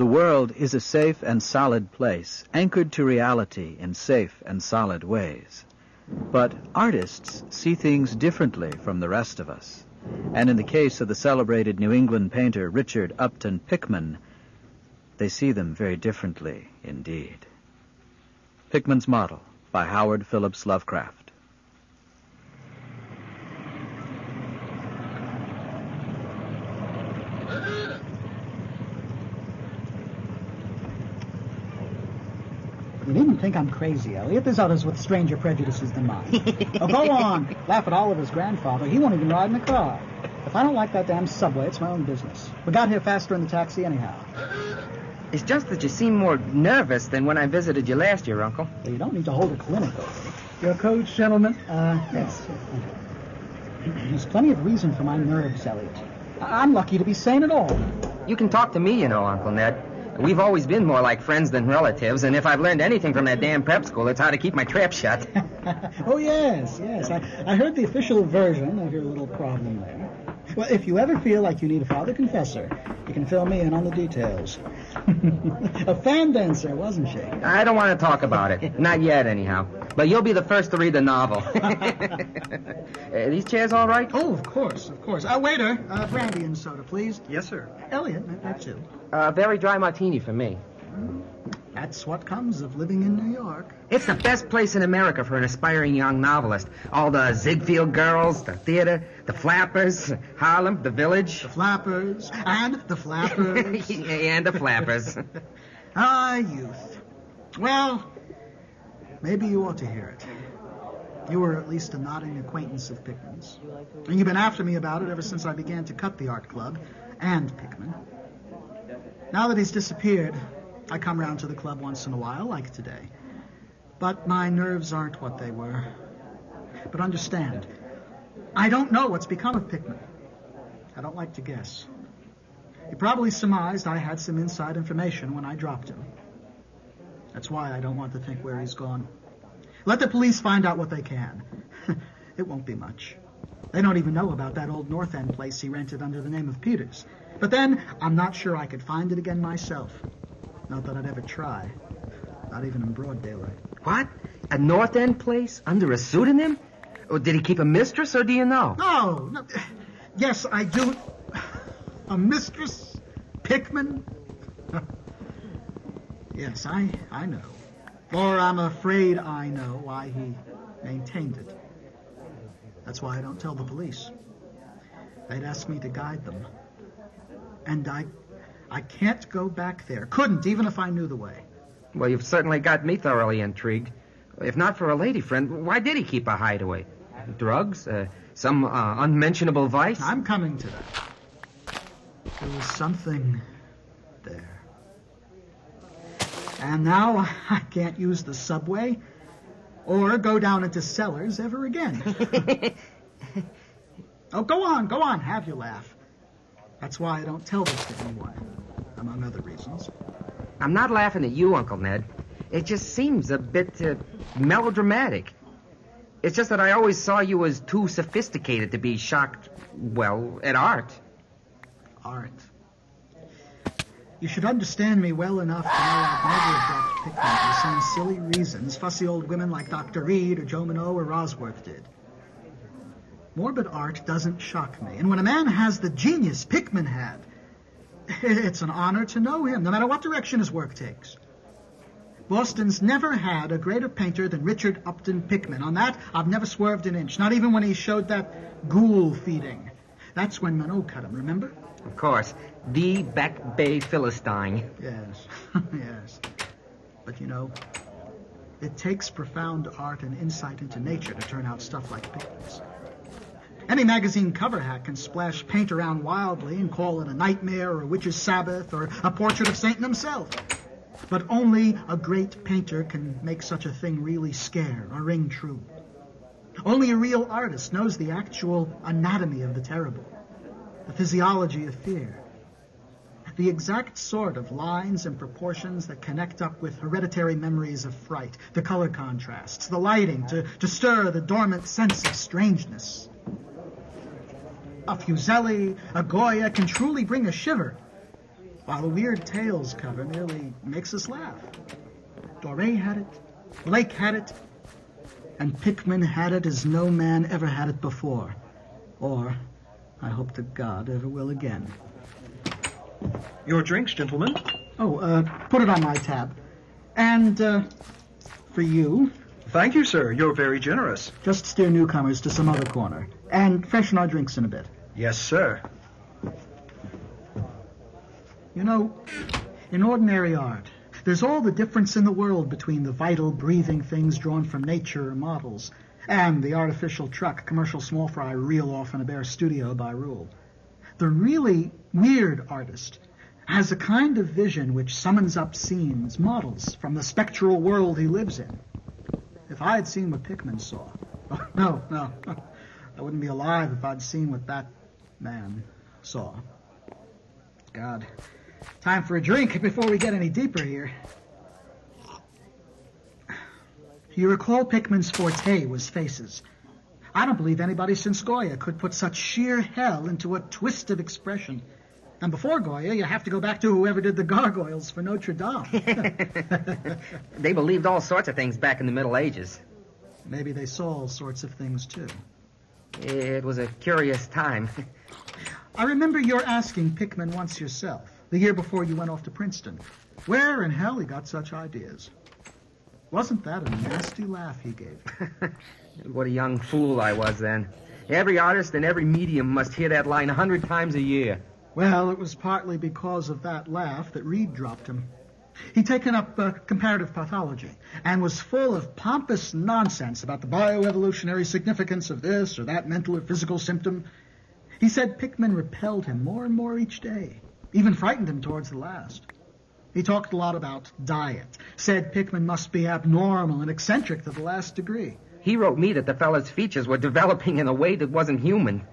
The world is a safe and solid place, anchored to reality in safe and solid ways. But artists see things differently from the rest of us. And in the case of the celebrated New England painter Richard Upton Pickman, they see them very differently indeed. Pickman's Model by Howard Phillips Lovecraft. You needn't think I'm crazy, Elliot. There's others with stranger prejudices than mine. Oh, go on. Laugh at Oliver's grandfather. He won't even ride in a car. If I don't like that damn subway, it's my own business. We got here faster in the taxi anyhow. It's just that you seem more nervous than when I visited you last year, Uncle. Well, you don't need to hold a clinic over me. Your coach, gentlemen? Yes. There's plenty of reason for my nerves, Elliot. I'm lucky to be sane at all. You can talk to me, you know, Uncle Ned. We've always been more like friends than relatives, and if I've learned anything from that damn prep school, it's how to keep my trap shut. Oh, yes. I heard the official version of your little problem there. Well, if you ever feel like you need a father confessor, you can fill me in on the details. A fan dancer, wasn't she? I don't want to talk about it. Not yet, anyhow. But you'll be the first to read the novel. These chairs all right? Oh, of course. Waiter, brandy and soda, please. Yes, sir. Elliot, that too. Very dry martini for me. That's what comes of living in New York. It's the best place in America for an aspiring young novelist. All the Ziegfeld girls, the theater, the flappers, Harlem, the village. The flappers, and the flappers. And the flappers. Ah, youth. Well, maybe you ought to hear it. You were at least a nodding acquaintance of Pickman's. And you've been after me about it ever since I began to cut the art club and Pickman. Now that he's disappeared, I come round to the club once in a while, like today. But my nerves aren't what they were. But understand, I don't know what's become of Pickman. I don't like to guess. He probably surmised I had some inside information when I dropped him. That's why I don't want to think where he's gone. Let the police find out what they can. It won't be much. They don't even know about that old North End place he rented under the name of Peters. But then, I'm not sure I could find it again myself. Not that I'd ever try. Not even in broad daylight. What? A North End place? Under a pseudonym? Or did he keep a mistress, or do you know? No. Yes, I do. A mistress? Pickman? Yes, I know. Or I'm afraid I know why he maintained it. That's why I don't tell the police. They'd ask me to guide them. And I can't go back there. Couldn't, even if I knew the way. Well, you've certainly got me thoroughly intrigued. If not for a lady friend, why did he keep a hideaway? Drugs? Some unmentionable vice? I'm coming to that. There was something there. And now I can't use the subway or go down into cellars ever again. Oh, go on, have your laugh. That's why I don't tell this to anyone, among other reasons. I'm not laughing at you, Uncle Ned. It just seems a bit melodramatic. It's just that I always saw you as too sophisticated to be shocked, well, at art. Art. You should understand me well enough to know I'd never have dropped Pickman for the same silly reasons fussy old women like Dr. Reed or Joe Minot or Rosworth did. Morbid art doesn't shock me. And when a man has the genius Pickman had, it's an honor to know him, no matter what direction his work takes. Boston's never had a greater painter than Richard Upton Pickman. On that, I've never swerved an inch, not even when he showed that ghoul feeding. That's when Minot cut him, remember? Of course. The Back Bay Philistine. Yes, yes. But you know, it takes profound art and insight into nature to turn out stuff like Pickman's. Any magazine cover hack can splash paint around wildly and call it a nightmare or a witch's Sabbath or a portrait of Satan himself. But only a great painter can make such a thing really scare or ring true. Only a real artist knows the actual anatomy of the terrible, the physiology of fear, the exact sort of lines and proportions that connect up with hereditary memories of fright, the color contrasts, the lighting to stir the dormant sense of strangeness. A Fuseli, a Goya can truly bring a shiver, while the Weird Tales cover merely makes us laugh. Doré had it, Blake had it, and Pickman had it as no man ever had it before. Or, I hope to God, ever will again. Your drinks, gentlemen. Oh, put it on my tab. And, for you... Thank you, sir. You're very generous. Just steer newcomers to some other corner. And freshen our drinks in a bit. Yes, sir. You know, in ordinary art, there's all the difference in the world between the vital, breathing things drawn from nature or models and the artificial truck commercial small fry reel off in a bare studio by rule. The really weird artist has a kind of vision which summons up scenes, models, from the spectral world he lives in. If I had seen what Pickman saw... Oh, no, I wouldn't be alive if I'd seen what that man saw. God, time for a drink before we get any deeper here. You recall Pickman's forte was faces. I don't believe anybody since Goya could put such sheer hell into a twist of expression. And before Goya, you have to go back to whoever did the gargoyles for Notre Dame. They believed all sorts of things back in the Middle Ages. Maybe they saw all sorts of things, too. It was a curious time. I remember your asking Pickman once yourself, the year before you went off to Princeton, where in hell he got such ideas. Wasn't that a nasty laugh he gave you? What a young fool I was then. Every artist and every medium must hear that line 100 times a year. Well, it was partly because of that laugh that Reed dropped him. He'd taken up comparative pathology and was full of pompous nonsense about the bioevolutionary significance of this or that mental or physical symptom. He said Pickman repelled him more and more each day, even frightened him towards the last. He talked a lot about diet, said Pickman must be abnormal and eccentric to the last degree. He wrote me that the fella's features were developing in a way that wasn't human.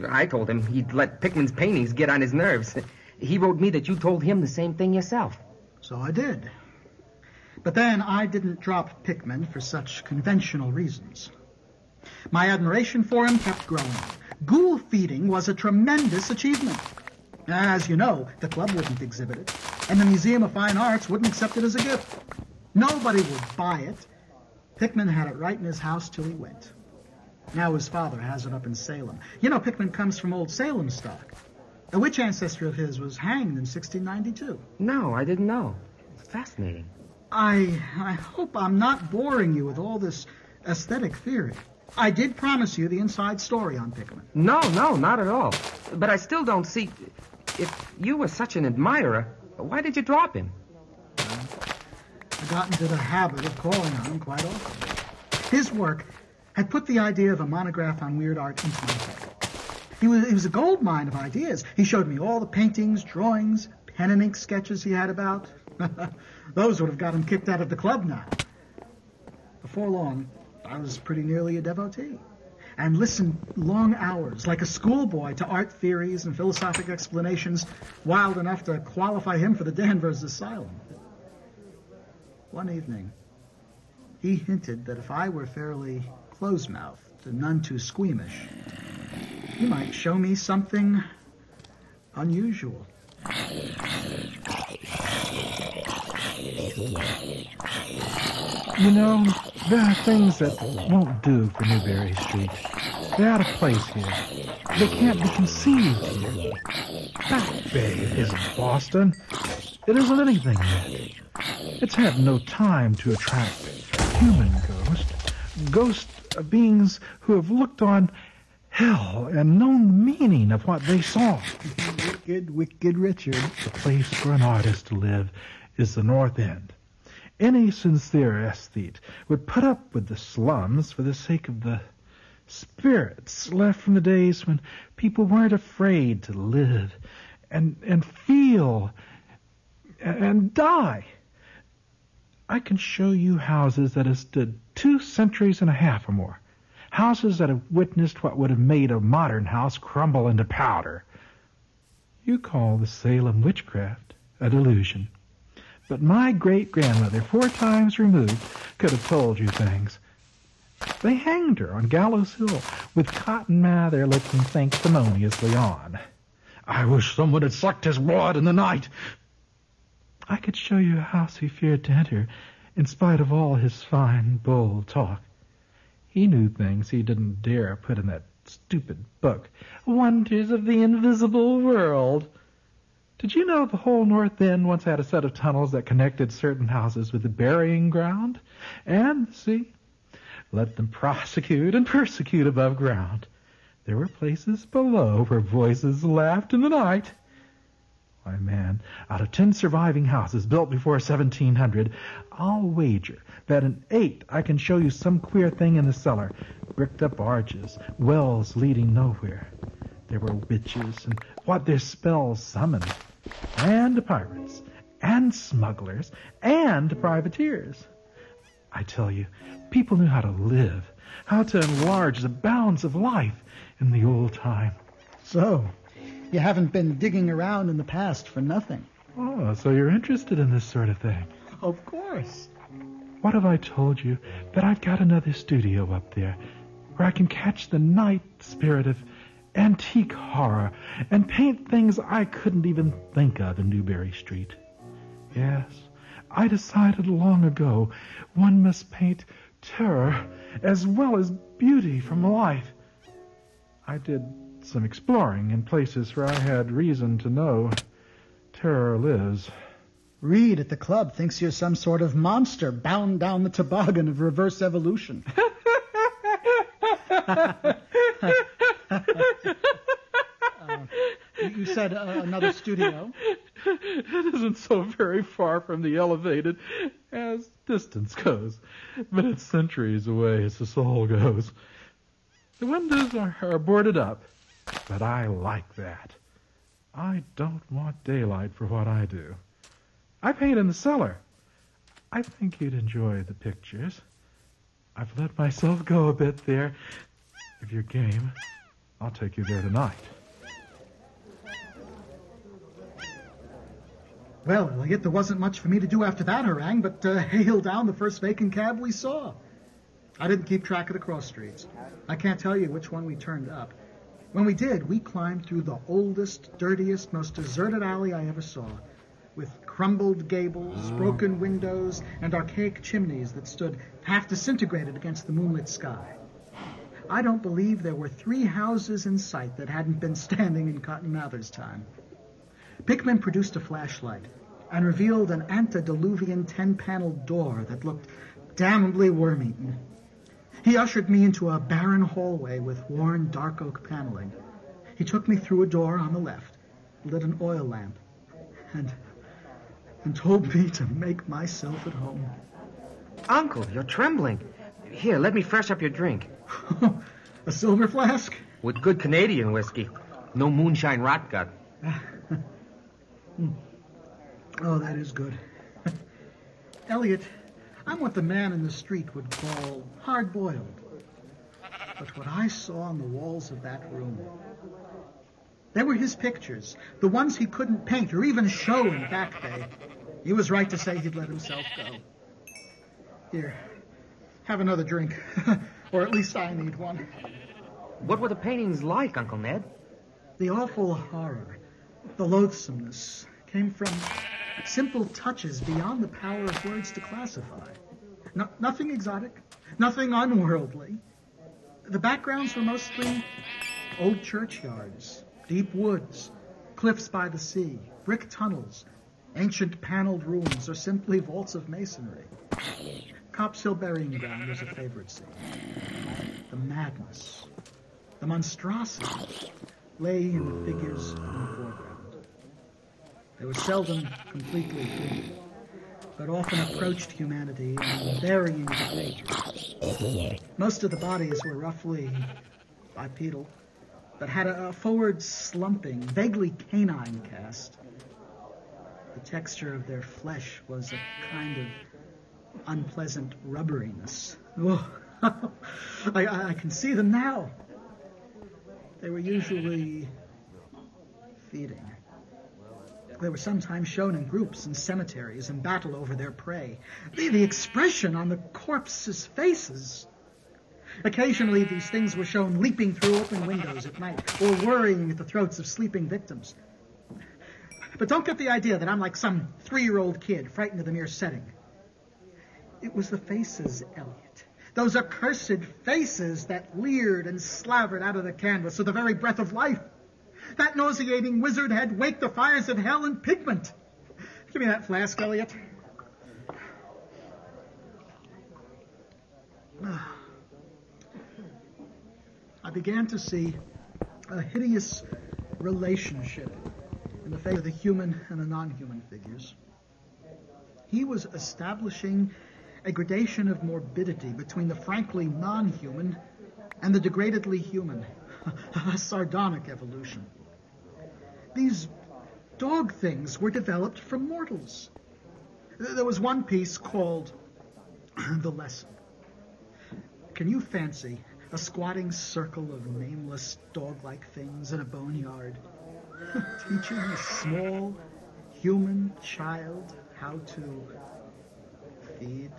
I told him he'd let Pickman's paintings get on his nerves. He wrote me that you told him the same thing yourself. So I did. But then I didn't drop Pickman for such conventional reasons. My admiration for him kept growing. Ghoul feeding was a tremendous achievement. As you know, the club wouldn't exhibit it, and the Museum of Fine Arts wouldn't accept it as a gift. Nobody would buy it. Pickman had it right in his house till he went. Now his father has it up in Salem. You know, Pickman comes from old Salem stock. A witch ancestor of his was hanged in 1692. No, I didn't know. It's fascinating. I hope I'm not boring you with all this aesthetic theory. I did promise you the inside story on Pickman. No, not at all. But I still don't see... If you were such an admirer, why did you drop him? I got into the habit of calling on him quite often. His work had put the idea of a monograph on weird art into my head. He was a gold mine of ideas. He showed me all the paintings, drawings, pen and ink sketches he had about. Those would have got him kicked out of the club now. Before long, I was pretty nearly a devotee and listened long hours like a schoolboy to art theories and philosophic explanations wild enough to qualify him for the Danvers Asylum. One evening, he hinted that if I were fairly close-mouthed and none too squeamish, he might show me something unusual. You know, there are things that won't do for Newberry Street. They're out of place here. They can't be conceived here. Back Bay isn't Boston. It isn't anything yet. It's had no time to attract human ghost beings who have looked on hell and known the meaning of what they saw. Wicked Richard. The place for an artist to live is the North End. Any sincere aesthete would put up with the slums for the sake of the spirits left from the days when people weren't afraid to live and feel and die. I can show you houses that have stood 2 centuries and a half or more. Houses that have witnessed what would have made a modern house crumble into powder. You call the Salem witchcraft a delusion. But my great-grandmother, 4 times removed, could have told you things. They hanged her on Gallows Hill with Cotton Mather looking sanctimoniously on. I wish someone had sucked his blood in the night. I could show you a house he feared to enter, in spite of all his fine, bold talk. He knew things he didn't dare put in that stupid book, Wonders of the Invisible World. Did you know the whole North End once had a set of tunnels that connected certain houses with the burying ground? And, see, let them prosecute and persecute above ground. There were places below where voices laughed in the night. Why, man, out of 10 surviving houses built before 1700, I'll wager that in 8 I can show you some queer thing in the cellar. Bricked up arches, wells leading nowhere. There were witches and what their spells summoned, and pirates, and smugglers, and privateers. I tell you, people knew how to live, how to enlarge the bounds of life in the old time. So, you haven't been digging around in the past for nothing. Oh, so you're interested in this sort of thing? Of course. What have I told you? That I've got another studio up there where I can catch the night spirit of antique horror and paint things I couldn't even think of in Newbury Street. Yes, I decided long ago one must paint terror as well as beauty from life. I did some exploring in places where I had reason to know terror lives. Reed at the club thinks you're some sort of monster bound down the toboggan of reverse evolution. You said another studio? It isn't so very far from the elevated as distance goes, but it's centuries away as the soul goes. The windows are boarded up, but I like that. I don't want daylight for what I do. I paint in the cellar. I think you'd enjoy the pictures. I've let myself go a bit there. If you're game, I'll take you there tonight. Well, Elliot, there wasn't much for me to do after that harangue but hail down the first vacant cab we saw. I didn't keep track of the cross streets. I can't tell you which one we turned up. When we did, we climbed through the oldest, dirtiest, most deserted alley I ever saw, with crumbled gables, broken windows, and archaic chimneys that stood half disintegrated against the moonlit sky. I don't believe there were 3 houses in sight that hadn't been standing in Cotton Mather's time. Pickman produced a flashlight and revealed an antediluvian 10-paneled door that looked damnably worm-eaten. He ushered me into a barren hallway with worn dark oak paneling. He took me through a door on the left, lit an oil lamp, and told me to make myself at home. Uncle, you're trembling. Here, let me fresh up your drink. A silver flask? With good Canadian whiskey. No moonshine rot gut. Oh, that is good. Elliot, I'm what the man in the street would call hard-boiled. But what I saw on the walls of that room, they were his pictures, the ones he couldn't paint or even show in Back Bay. He was right to say he'd let himself go. Here, have another drink. Or at least I need one. What were the paintings like, Uncle Ned? The awful horror, the loathsomeness, came from simple touches beyond the power of words to classify. Nothing exotic, nothing unworldly. The backgrounds were mostly old churchyards, deep woods, cliffs by the sea, brick tunnels, ancient paneled rooms, or simply vaults of masonry. Copp's Hill Burying Ground was a favorite scene. The madness, the monstrosity lay in the figures in the foreground. They were seldom completely human, but often approached humanity in varying degrees. Most of the bodies were roughly bipedal, but had a forward slumping, vaguely canine cast. The texture of their flesh was a kind of unpleasant rubberiness. Oh, I can see them now. They were usually feeding. They were sometimes shown in groups in cemeteries in battle over their prey. The expression on the corpses' faces. Occasionally, these things were shown leaping through open windows at night or worrying at the throats of sleeping victims. But don't get the idea that I'm like some 3-year-old kid frightened of the mere setting. It was the faces, Elliot. Those accursed faces that leered and slavered out of the canvas with the very breath of life. That nauseating wizard had waked the fires of hell in pigment. Give me that flask, Elliot. I began to see a hideous relationship in the face of the human and the non-human figures. He was establishing a gradation of morbidity between the frankly non-human and the degradedly human, a sardonic evolution. These dog things were developed from mortals. There was one piece called The Lesson. Can you fancy a squatting circle of nameless dog-like things in a boneyard, teaching a small human child how to feed?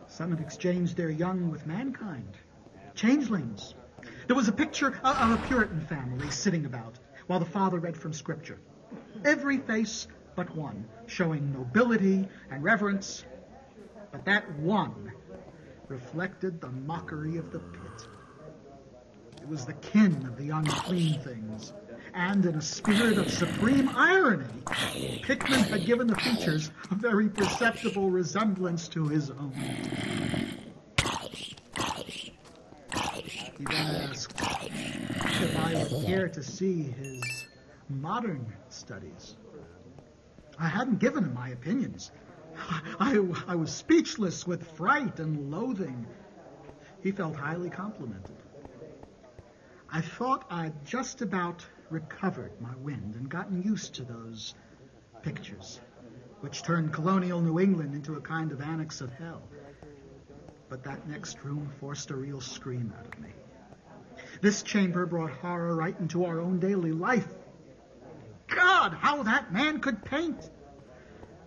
Some had exchanged their young with mankind, changelings. There was a picture of a Puritan family sitting about while the father read from Scripture. Every face but one, showing nobility and reverence. But that one reflected the mockery of the pit. It was the kin of the unclean things. And in a spirit of supreme irony, Pickman had given the features a very perceptible resemblance to his own. He then asked if I would care to see his modern studies. I hadn't given him my opinions. I was speechless with fright and loathing. He felt highly complimented. I thought I'd just about recovered my wind and gotten used to those pictures, which turned colonial New England into a kind of annex of hell. But that next room forced a real scream out of me. This chamber brought horror right into our own daily life. God, how that man could paint!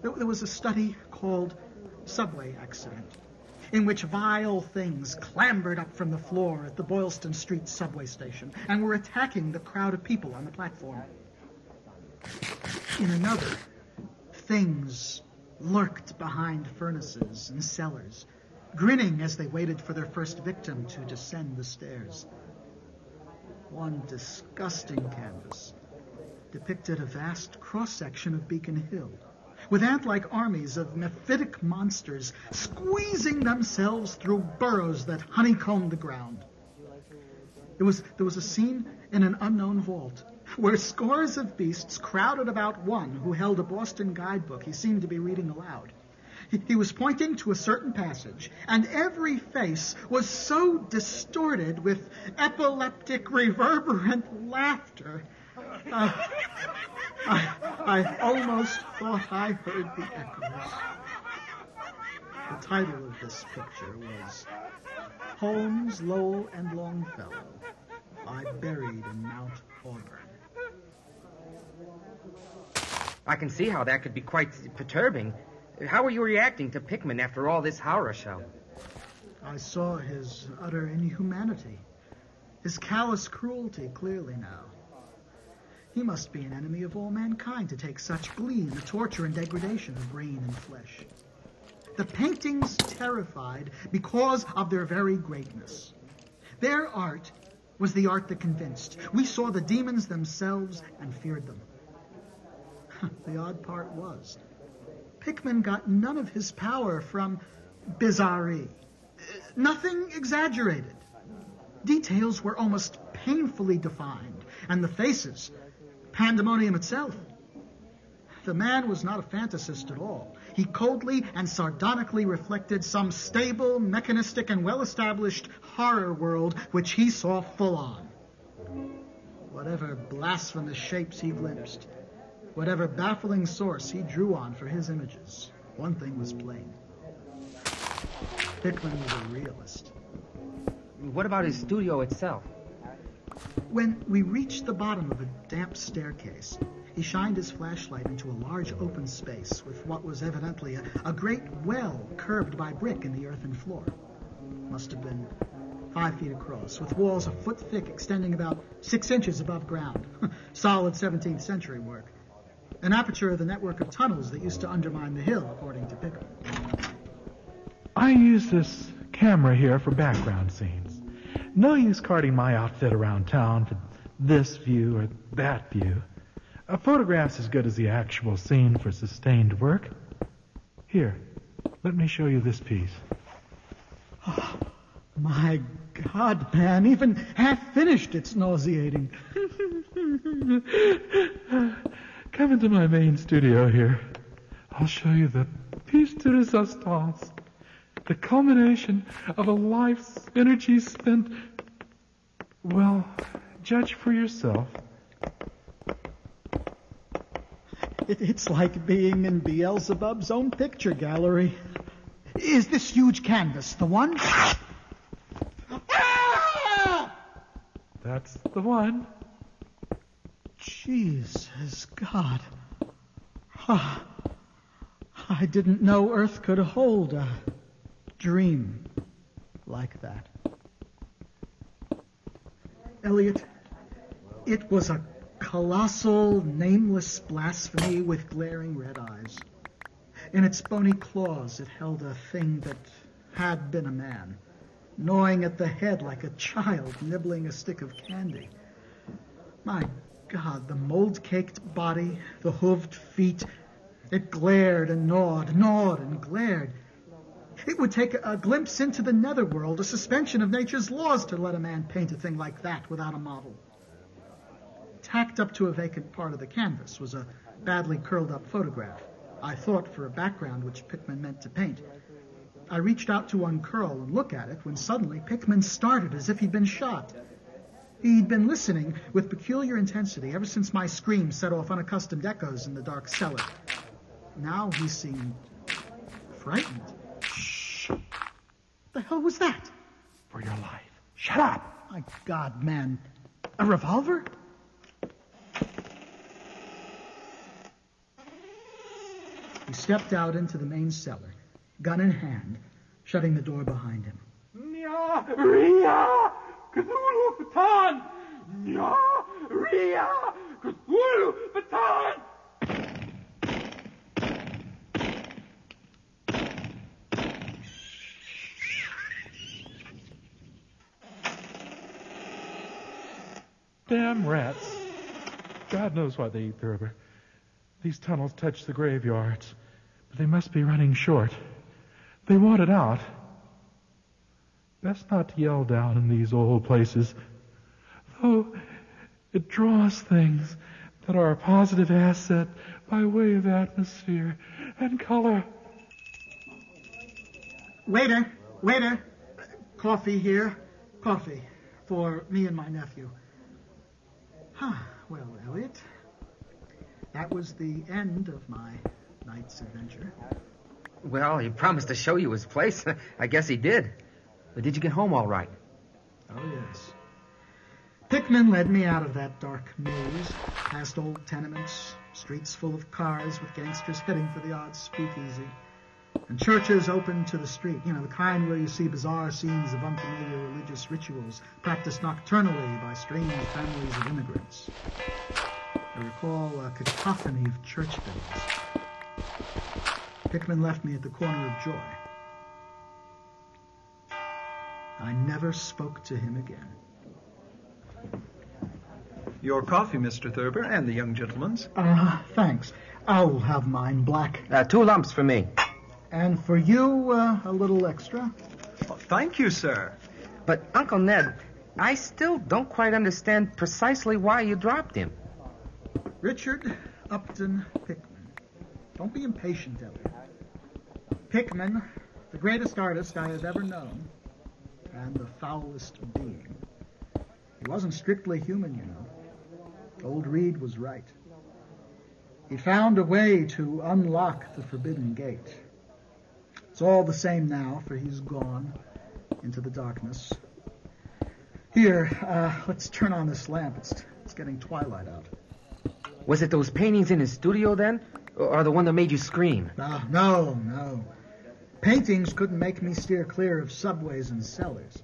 There was a study called Subway Accident, in which vile things clambered up from the floor at the Boylston Street subway station and were attacking the crowd of people on the platform. In another, things lurked behind furnaces and cellars, grinning as they waited for their first victim to descend the stairs. One disgusting canvas depicted a vast cross-section of Beacon Hill, with ant-like armies of mephitic monsters squeezing themselves through burrows that honeycombed the ground. There was a scene in an unknown vault where scores of beasts crowded about one who held a Boston guidebook he seemed to be reading aloud. He was pointing to a certain passage, and every face was so distorted with epileptic, reverberant laughter. I almost thought I heard the echoes. The title of this picture was Holmes, Lowell, and Longfellow Lie Buried in Mount Auburn. I can see how that could be quite perturbing. How were you reacting to Pickman after all this horror show? I saw his utter inhumanity, his callous cruelty clearly now. He must be an enemy of all mankind to take such glee in the torture and degradation of brain and flesh. The paintings terrified because of their very greatness. Their art was the art that convinced. We saw the demons themselves and feared them. The odd part was, Pickman got none of his power from bizarrerie. Nothing exaggerated. Details were almost painfully defined, and the faces, pandemonium itself. The man was not a fantasist at all. He coldly and sardonically reflected some stable, mechanistic, and well-established horror world which he saw full on. Whatever blasphemous shapes he glimpsed, whatever baffling source he drew on for his images, one thing was plain. Pickman was a realist. What about his studio itself? When we reached the bottom of a damp staircase, he shined his flashlight into a large open space with what was evidently a great well curved by brick in the earthen floor. Must have been 5 feet across, with walls a foot thick extending about 6 inches above ground. Solid 17th century work. An aperture of the network of tunnels that used to undermine the hill, according to Pickman. I use this camera here for background scenes. No use carting my outfit around town for this view or that view. A photograph's as good as the actual scene for sustained work. Here, let me show you this piece. Oh, my God, man, even half finished, it's nauseating. Come into my main studio here. I'll show you the piece de resistance, the culmination of a life's energy spent. Well, judge for yourself. It's like being in Beelzebub's own picture gallery. Is this huge canvas the one? That's the one. Jesus, God. I didn't know Earth could hold a dream like that. Elliot, it was a colossal, nameless blasphemy with glaring red eyes. In its bony claws, it held a thing that had been a man, gnawing at the head like a child nibbling a stick of candy. My God, the mold-caked body, the hooved feet, it glared and gnawed and glared. It would take a glimpse into the netherworld, a suspension of nature's laws, to let a man paint a thing like that without a model. Tacked up to a vacant part of the canvas was a badly curled-up photograph, I thought for a background which Pickman meant to paint. I reached out to uncurl and look at it when suddenly Pickman started as if he'd been shot. He'd been listening with peculiar intensity ever since my scream set off unaccustomed echoes in the dark cellar. Now he seemed frightened. Shh. The hell was that? For your life. Shut up. My God, man. A revolver? He stepped out into the main cellar, gun in hand, shutting the door behind him. Nya Ria Cthulhu Patan! Nya Ria Cthulhu Patan! Damn rats. God knows why they eat Thurber. These tunnels touch the graveyards, but they must be running short. They want it out. Best not to yell down in these old places, though it draws things that are a positive asset by way of atmosphere and color. Waiter! Coffee here. Coffee for me and my nephew. Well, Elliot, that was the end of my night's adventure. Well, he promised to show you his place. I guess he did. But did you get home all right? Oh, yes. Pickman led me out of that dark maze, past old tenements, streets full of cars with gangsters heading for the odd speakeasy, and churches open to the street, the kind where you see bizarre scenes of unfamiliar religious rituals practiced nocturnally by strange families of immigrants. I recall a cacophony of church bells. Pickman left me at the corner of Joy. I never spoke to him again. Your coffee, Mr. Thurber, and the young gentleman's. Thanks. I'll have mine black. 2 lumps for me. And for you, a little extra. Oh, thank you, sir. But, Uncle Ned, I still don't quite understand precisely why you dropped him. Richard Upton Pickman. Don't be impatient, Elliot. Pickman, the greatest artist I have ever known, and the foulest being. He wasn't strictly human, Old Reed was right. He found a way to unlock the forbidden gate. It's all the same now, for he's gone into the darkness. Here, let's turn on this lamp. It's getting twilight out. Was it those paintings in his studio, then? Or the one that made you scream? No. Paintings couldn't make me steer clear of subways and cellars.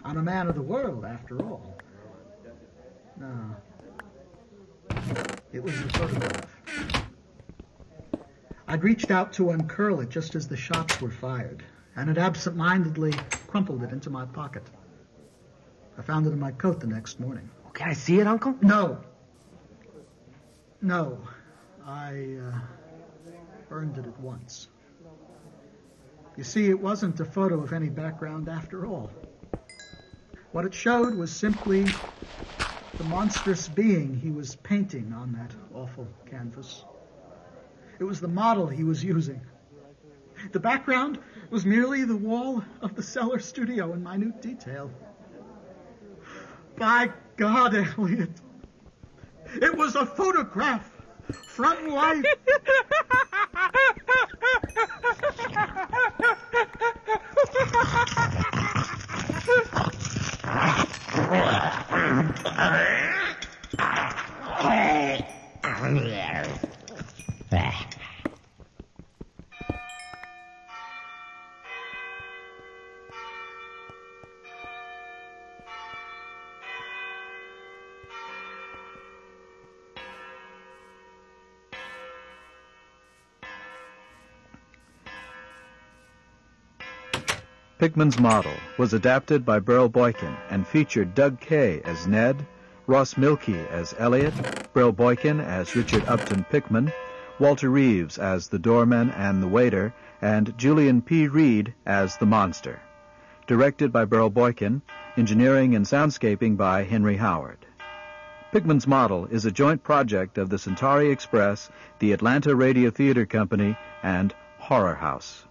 I'm a man of the world, after all. No. It was a photograph. I'd reached out to uncurl it just as the shots were fired, and had absent-mindedly crumpled it into my pocket. I found it in my coat the next morning. Can I see it, Uncle? No. I burned it at once. You see, it wasn't a photo of any background after all. What it showed was simply the monstrous being he was painting on that awful canvas. It was the model he was using. The background was merely the wall of the cellar studio in minute detail. By God, Elliot, it was a photograph from life. Pickman's model was adapted by Burl Boykin and featured Doug Kay as Ned, Ross Milkey as Elliot, Burl Boykin as Richard Upton Pickman, Walter Reeves as the doorman and the waiter, and Julian P. Reed as the monster. Directed by Burl Boykin, engineering and soundscaping by Henry Howard. Pickman's model is a joint project of the Centauri Express, the Atlanta Radio Theater Company, and Horror House.